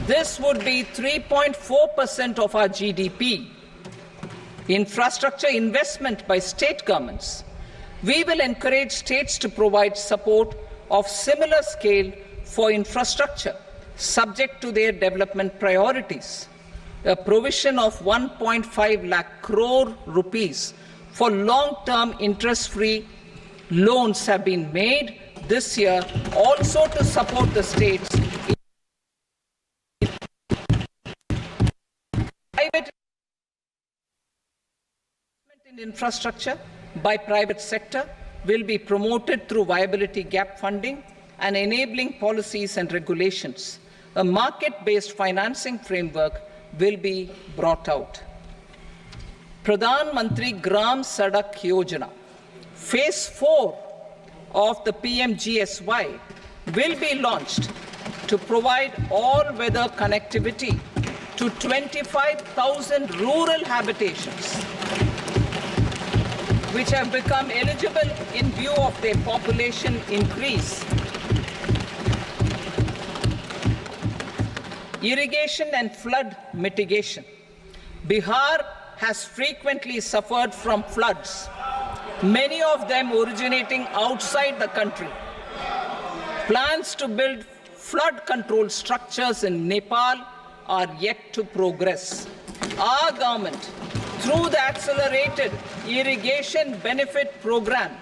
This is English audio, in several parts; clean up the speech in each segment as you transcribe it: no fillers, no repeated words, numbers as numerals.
This would be 3.4% of our GDP. Infrastructure investment by state governments. We will encourage states to provide support of similar scale for infrastructure, subject to their development priorities. A provision of 1.5 lakh crore rupees for long-term interest-free loans have been made this year also to support the states in private investment in infrastructure by private sector will be promoted through viability gap funding and enabling policies and regulations. A market-based financing framework will be brought out. Pradhan Mantri Gram Sadak Yojana, Phase 4 of the PMGSY will be launched to provide all-weather connectivity to 25,000 rural habitations, which have become eligible in view of their population increase. Irrigation and flood mitigation. Bihar has frequently suffered from floods, many of them originating outside the country. Plans to build flood control structures in Nepal are yet to progress. Our government, through the Accelerated Irrigation Benefit Program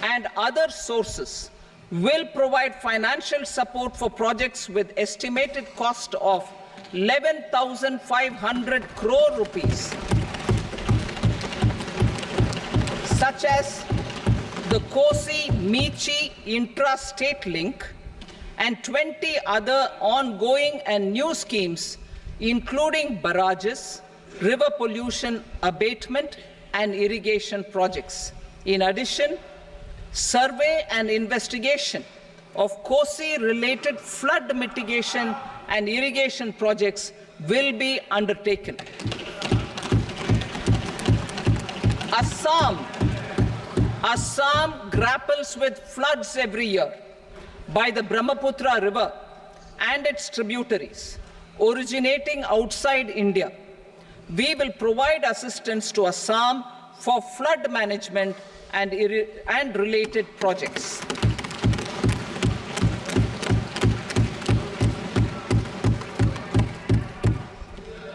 and other sources, will provide financial support for projects with estimated cost of 11,500 crore rupees, such as the Kosi-Michi intra-state link and 20 other ongoing and new schemes, including barrages, river pollution abatement, and irrigation projects. In addition, survey and investigation of Kosi-related flood mitigation and irrigation projects will be undertaken. Assam grapples with floods every year by the Brahmaputra River and its tributaries originating outside India. We will provide assistance to Assam for flood management and related projects.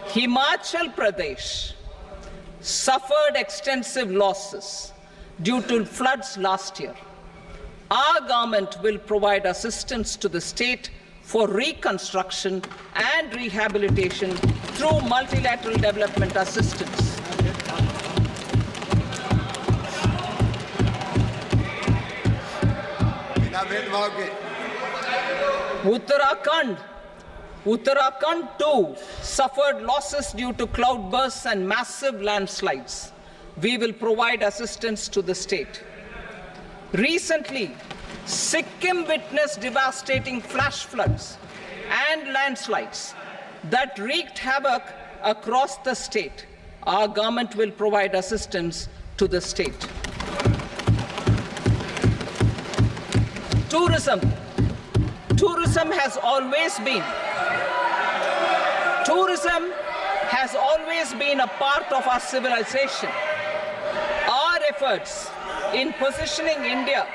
Himachal Pradesh suffered extensive losses due to floods last year. Our government will provide assistance to the state for reconstruction and rehabilitation through multilateral development assistance. Uttarakhand too suffered losses due to cloudbursts and massive landslides. We will provide assistance to the state. Recently, Sikkim witnessed devastating flash floods and landslides that wreaked havoc across the state. Our government will provide assistance to the state. Tourism has always been a part of our civilization. Our efforts in positioning India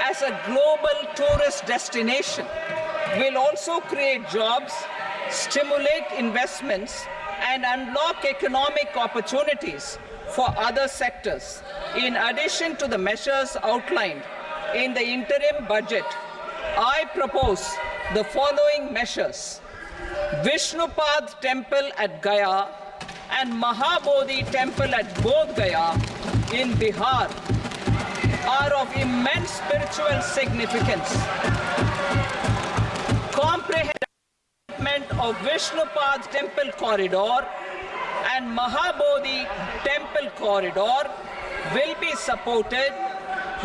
as a global tourist destination will also create jobs, stimulate investments, and unlock economic opportunities for other sectors. In addition to the measures outlined in the interim budget, I propose the following measures. Vishnupad Temple at Gaya and Mahabodhi Temple at Bodh Gaya in Bihar are of immense spiritual significance. Comprehensive development of Vishnupad Temple corridor and Mahabodhi Temple corridor will be supported,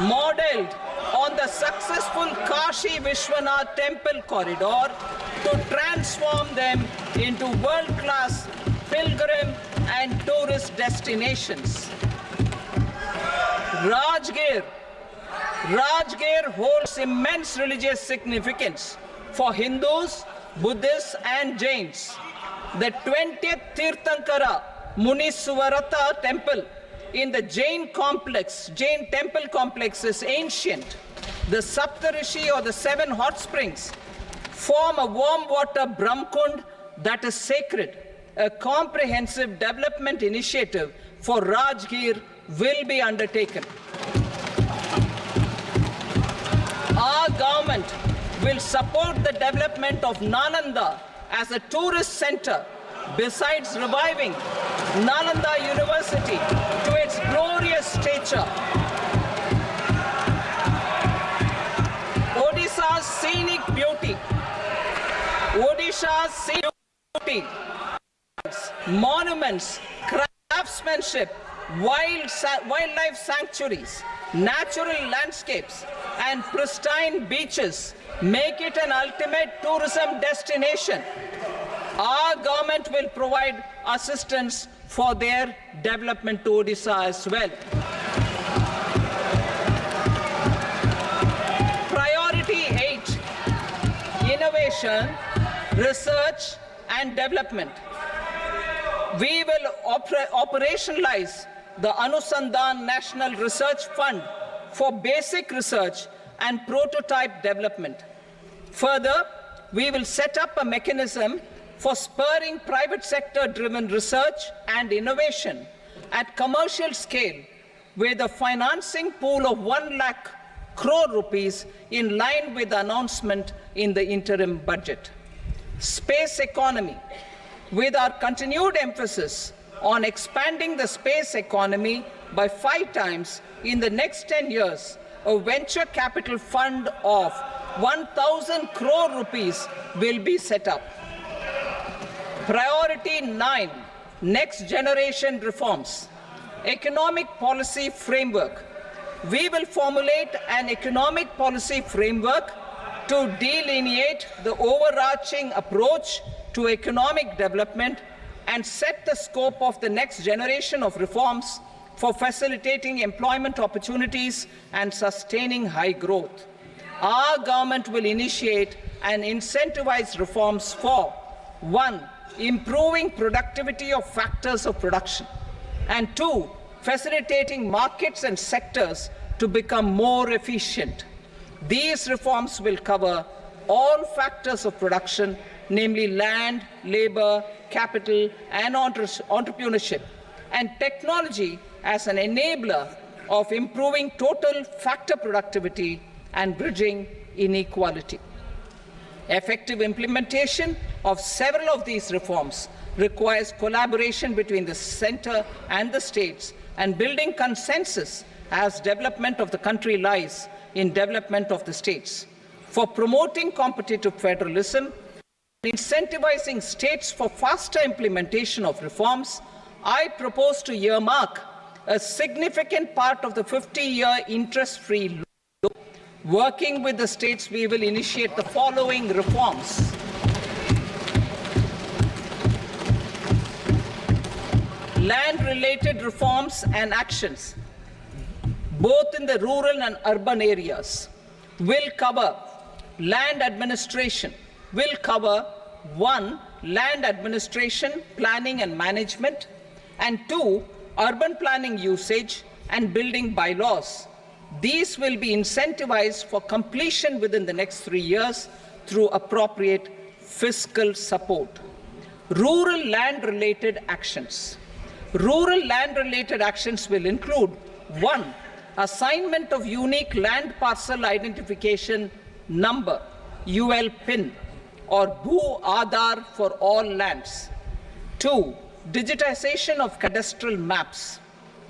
modeled on the successful Kashi Vishwanath Temple corridor to transform them into world-class pilgrim and tourist destinations. Rajgir holds immense religious significance for Hindus Buddhists and Jains. The 20th Tirthankara Muniswarata temple in the Jain temple complex is ancient. The Saptarishi or the 7 hot springs form a warm water Brahmkund that is sacred. A comprehensive development initiative for Rajgir will be undertaken. Our government will support the development of Nalanda as a tourist center, besides reviving Nalanda University to its glorious stature. Odisha's scenic beauty, monuments, craftsmanship, wildlife sanctuaries, natural landscapes, and pristine beaches make it an ultimate tourism destination. Our government will provide assistance for their development to Odisha as well. Priority 8, innovation, research and development. We will operationalize the Anusandhan National Research Fund for basic research and prototype development. Further, we will set up a mechanism for spurring private sector-driven research and innovation at commercial scale with a financing pool of 1 lakh crore rupees in line with the announcement in the interim budget. Space economy. With our continued emphasis on expanding the space economy by 5 times in the next 10 years, a venture capital fund of 1,000 crore rupees will be set up. Priority 9, next generation reforms. Economic policy framework. We will formulate an economic policy framework to delineate the overarching approach to economic development and set the scope of the next generation of reforms for facilitating employment opportunities and sustaining high growth. Our government will initiate and incentivize reforms for 1. Improving productivity of factors of production, and 2. Facilitating markets and sectors to become more efficient. These reforms will cover all factors of production, namely land, labor, capital, and entrepreneurship, and technology as an enabler of improving total factor productivity and bridging inequality. Effective implementation of several of these reforms requires collaboration between the center and the states and building consensus as development of the country lies in development of the states. For promoting competitive federalism, incentivizing states for faster implementation of reforms, I propose to earmark a significant part of the 50-year interest-free loan. Working with the states, we will initiate the following reforms. Land-related reforms and actions, both in the rural and urban areas, will cover land administration, will cover 1. Land administration, planning and management, and 2. Urban planning usage and building bylaws. These will be incentivized for completion within the next 3 years through appropriate fiscal support. Rural land-related actions. Rural land-related actions will include 1. Assignment of unique land parcel identification number, UL PIN, or Bhu Aadhaar for all lands. 2. Digitization of cadastral maps.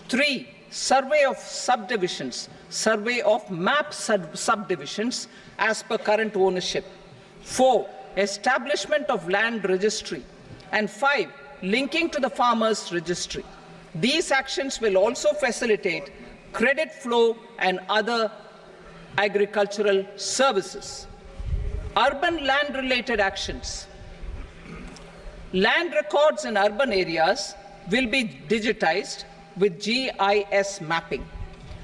3. Survey of subdivisions, survey of map subdivisions as per current ownership. 4. Establishment of land registry. And 5. Linking to the farmers registry. These actions will also facilitate credit flow and other agricultural services. Urban land-related actions. Land records in urban areas will be digitized with GIS mapping,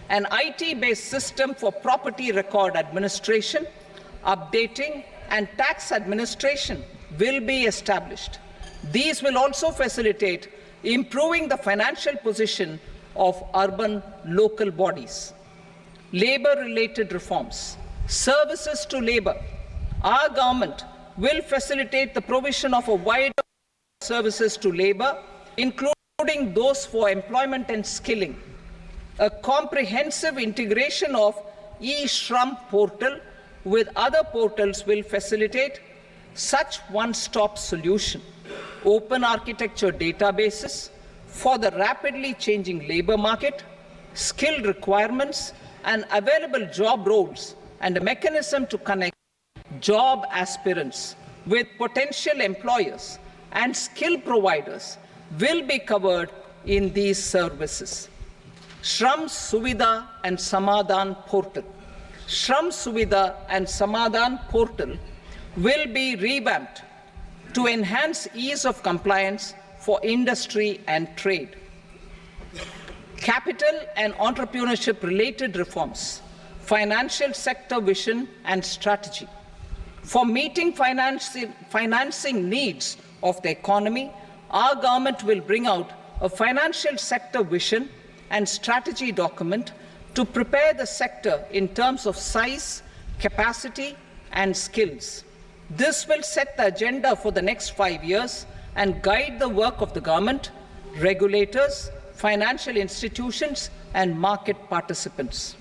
an IT-based system for property record administration, updating and tax administration will be established. These will also facilitate improving the financial position of urban local bodies. Labor-related reforms, services to labor. Our government will facilitate the provision of a wide services to labor, including those for employment and skilling. A comprehensive integration of e-Shram portal with other portals will facilitate such one-stop solution. Open architecture databases for the rapidly changing labor market, skill requirements, and available job roles, and a mechanism to connect job aspirants with potential employers and skill providers will be covered in these services. Shram Suvidha and Samadhan portal. Shram Suvidha and Samadhan portal will be revamped to enhance ease of compliance for industry and trade. Capital and entrepreneurship related reforms, financial sector vision and strategy. For meeting financing needs of the economy, our government will bring out a financial sector vision and strategy document to prepare the sector in terms of size, capacity, and skills. This will set the agenda for the next 5 years and guide the work of the government, regulators, financial institutions, and market participants.